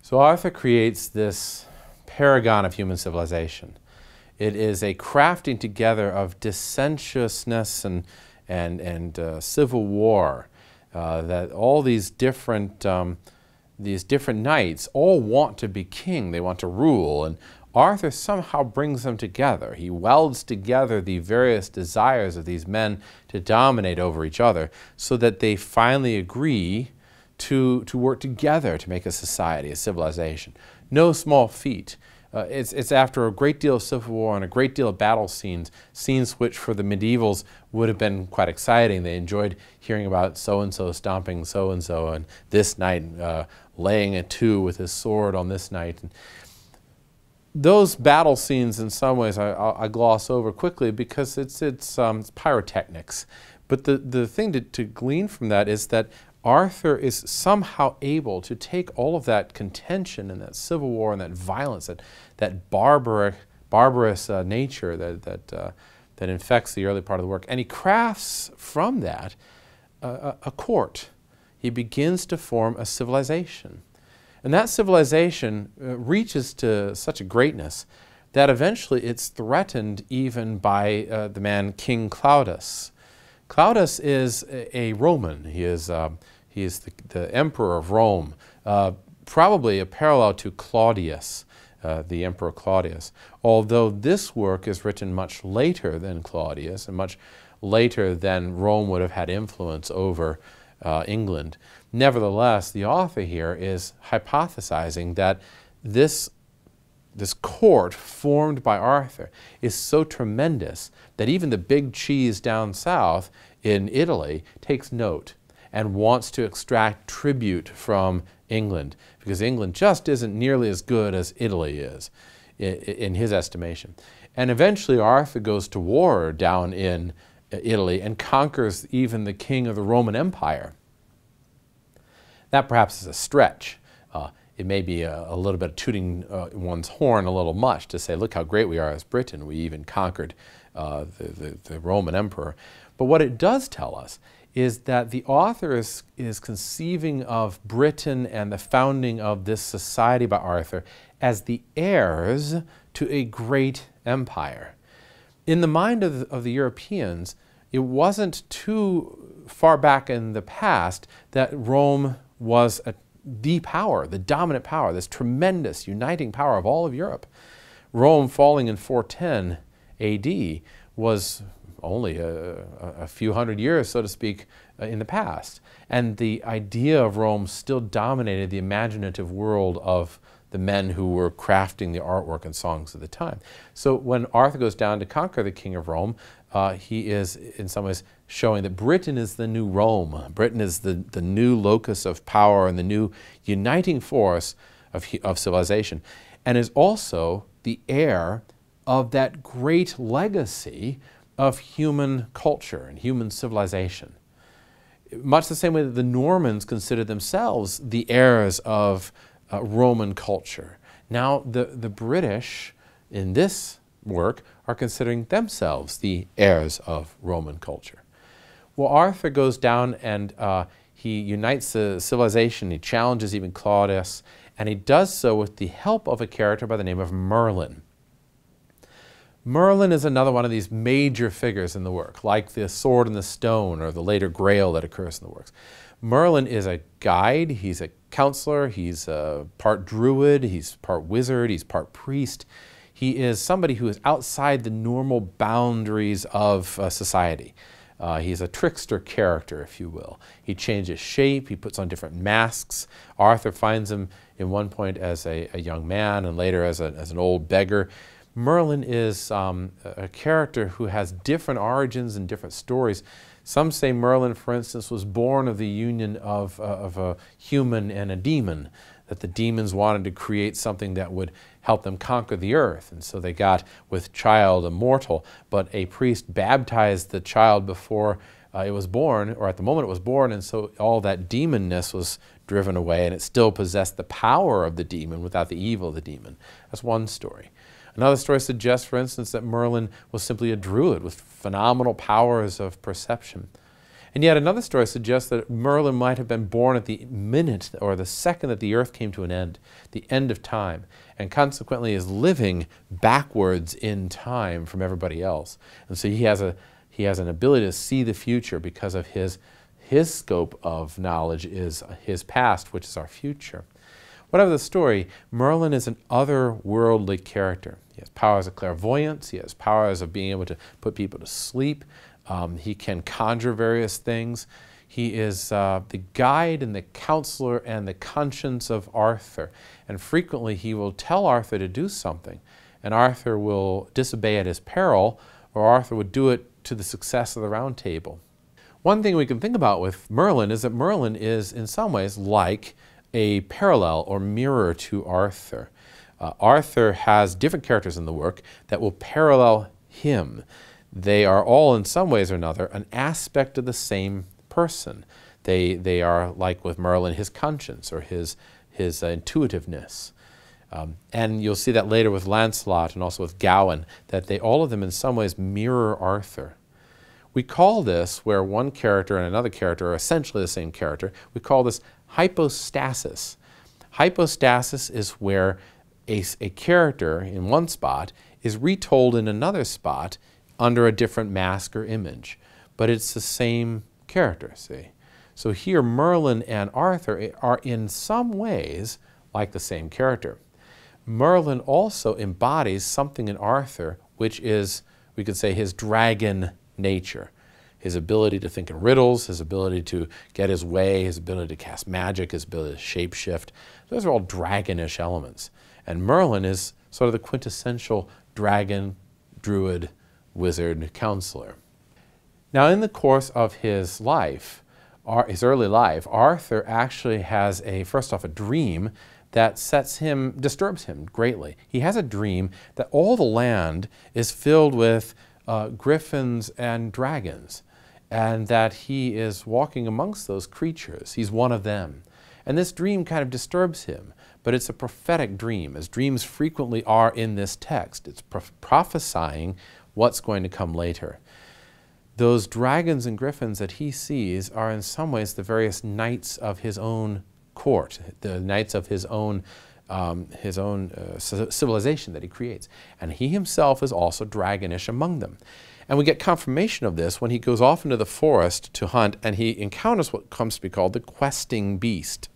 So Arthur creates this paragon of human civilization. It is a crafting together of dissentiousness and civil war, that all these different knights all want to be king, they want to rule, and Arthur somehow brings them together. He welds together the various desires of these men to dominate over each other so that they finally agree to work together to make a society, a civilization. No small feat. It's after a great deal of civil war and a great deal of battle scenes which for the medievals would have been quite exciting. They enjoyed hearing about so-and-so stomping so-and-so and this knight laying a two with his sword on this knight. And those battle scenes in some ways I gloss over quickly because it's pyrotechnics. But the thing to glean from that is that Arthur is somehow able to take all of that contention and that civil war and that violence, that barbarous nature that infects the early part of the work, and he crafts from that a court. He begins to form a civilization. And that civilization reaches to such a greatness that eventually it's threatened even by the man King Claudius. Claudius is a Roman. He is the emperor of Rome, probably a parallel to Claudius, the Emperor Claudius. Although this work is written much later than Claudius and much later than Rome would have had influence over England. Nevertheless, the author here is hypothesizing that this court formed by Arthur is so tremendous that even the big cheese down south in Italy takes note and wants to extract tribute from England, because England just isn't nearly as good as Italy is, in his estimation. And eventually Arthur goes to war down in Italy and conquers even the king of the Roman Empire. That perhaps is a stretch. It may be a little bit of tooting one's horn a little much to say, look how great we are as Britain. We even conquered the Roman emperor. But what it does tell us is that the author is conceiving of Britain and the founding of this society by Arthur as the heirs to a great empire. In the mind of the Europeans, it wasn't too far back in the past that Rome was the power, the dominant power, this tremendous uniting power of all of Europe. Rome falling in 410 AD was only a few hundred years, so to speak, in the past. And the idea of Rome still dominated the imaginative world of the men who were crafting the artwork and songs of the time. So when Arthur goes down to conquer the king of Rome, he is in some ways showing that Britain is the new Rome. Britain is the new locus of power and the new uniting force of civilization, and is also the heir of that great legacy of human culture and human civilization. Much the same way that the Normans considered themselves the heirs of Roman culture. Now the British in this work are considering themselves the heirs of Roman culture. Well, Arthur goes down and he unites the civilization, he challenges even Claudius, and he does so with the help of a character by the name of Merlin. Merlin is another one of these major figures in the work, like the sword and the stone or the later grail that occurs in the works. Merlin is a guide, he's a counselor, he's part druid, he's part wizard, he's part priest. He is somebody who is outside the normal boundaries of society. He's a trickster character, if you will. He changes shape, he puts on different masks. Arthur finds him in one point as a young man and later as an old beggar. Merlin is a character who has different origins and different stories. Some say Merlin, for instance, was born of the union of a human and a demon, that the demons wanted to create something that would help them conquer the earth. And so they got with child a mortal, but a priest baptized the child before it was born, or at the moment it was born, and so all that demonness was driven away, and it still possessed the power of the demon without the evil of the demon. That's one story. Another story suggests, for instance, that Merlin was simply a druid with phenomenal powers of perception. And And yet another story suggests that Merlin might have been born at the minute or the second that the earth came to an end, the end of time, and consequently is living backwards in time from everybody else. And so he has an ability to see the future because of his scope of knowledge is his past, which is our future. Whatever the story, Merlin is an otherworldly character. He has powers of clairvoyance. He has powers of being able to put people to sleep. He can conjure various things. He is the guide and the counselor and the conscience of Arthur. And frequently he will tell Arthur to do something, and Arthur will disobey at his peril, or Arthur would do it to the success of the Round Table. One thing we can think about with Merlin is that Merlin is in some ways like a parallel or mirror to Arthur. Arthur has different characters in the work that will parallel him. They are all in some ways or another an aspect of the same person. They are, like with Merlin, his conscience or his intuitiveness. And you'll see that later with Lancelot and also with Gawain, that all of them in some ways mirror Arthur. We call this, where one character and another character are essentially the same character, we call this hypostasis. Hypostasis is where a character in one spot is retold in another spot under a different mask or image. But it's the same character, see? So here Merlin and Arthur are in some ways like the same character. Merlin also embodies something in Arthur which is, we could say, his dragon nature. His ability to think in riddles, his ability to get his way, his ability to cast magic, his ability to shapeshift. Those are all dragonish elements. And Merlin is sort of the quintessential dragon, druid, wizard, counselor. Now in the course of his life, his early life, Arthur actually has first off a dream that disturbs him greatly. He has a dream that all the land is filled with griffins and dragons, and that he is walking amongst those creatures. He's one of them. And this dream kind of disturbs him, but it's a prophetic dream, as dreams frequently are in this text. It's prophesying what's going to come later. Those dragons and griffins that he sees are in some ways the various knights of his own court, the knights of his own civilization that he creates. And he himself is also dragonish among them. And we get confirmation of this when he goes off into the forest to hunt and he encounters what comes to be called the questing beast.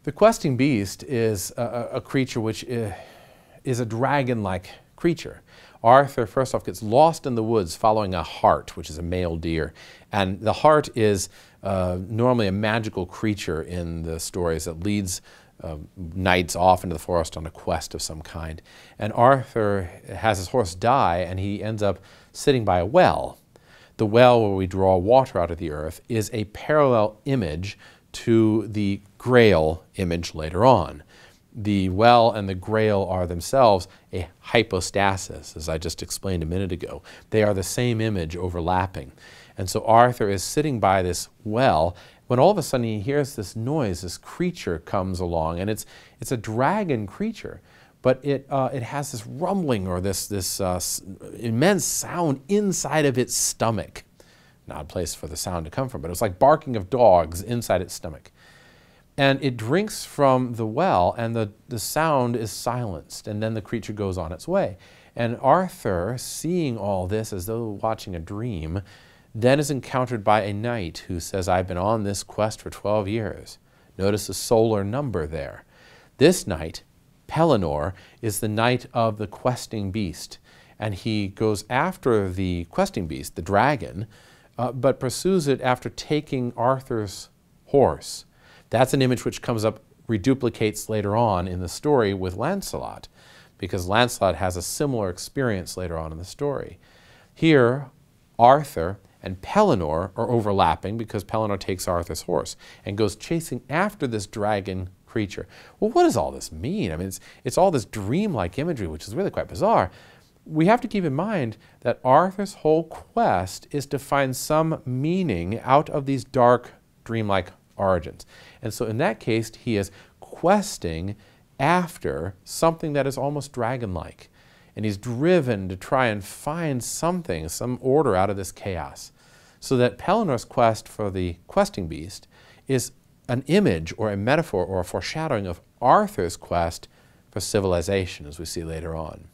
The questing beast is a creature which is a dragon-like creature. Arthur, first off, gets lost in the woods following a hart, which is a male deer. And the hart is normally a magical creature in the stories that leads knights off into the forest on a quest of some kind. And Arthur has his horse die, and he ends up sitting by a well. The well where we draw water out of the earth is a parallel image to the Grail image later on. The well and the Grail are themselves a hypostasis, as I just explained a minute ago. They are the same image overlapping. And so Arthur is sitting by this well when all of a sudden he hears this noise, this creature comes along, and it's a dragon creature, but it has this rumbling or this immense sound inside of its stomach. An odd place for the sound to come from, but it was like barking of dogs inside its stomach. And it drinks from the well, and the sound is silenced, and then the creature goes on its way. And Arthur, seeing all this as though watching a dream, then is encountered by a knight who says, I've been on this quest for 12 years. Notice the solar number there. This knight, Pellinore, is the knight of the questing beast. And he goes after the questing beast, the dragon, but pursues it after taking Arthur's horse. That's an image which comes up, reduplicates later on in the story with Lancelot, because Lancelot has a similar experience later on in the story. Here, Arthur and Pellinore are overlapping because Pellinore takes Arthur's horse and goes chasing after this dragon creature. Well, what does all this mean? I mean, it's all this dreamlike imagery, which is really quite bizarre. We have to keep in mind that Arthur's whole quest is to find some meaning out of these dark, dreamlike origins. And so in that case, he is questing after something that is almost dragon-like. And he's driven to try and find something, some order out of this chaos. So that Pelinor's quest for the questing beast is an image or a metaphor or a foreshadowing of Arthur's quest for civilization, as we see later on.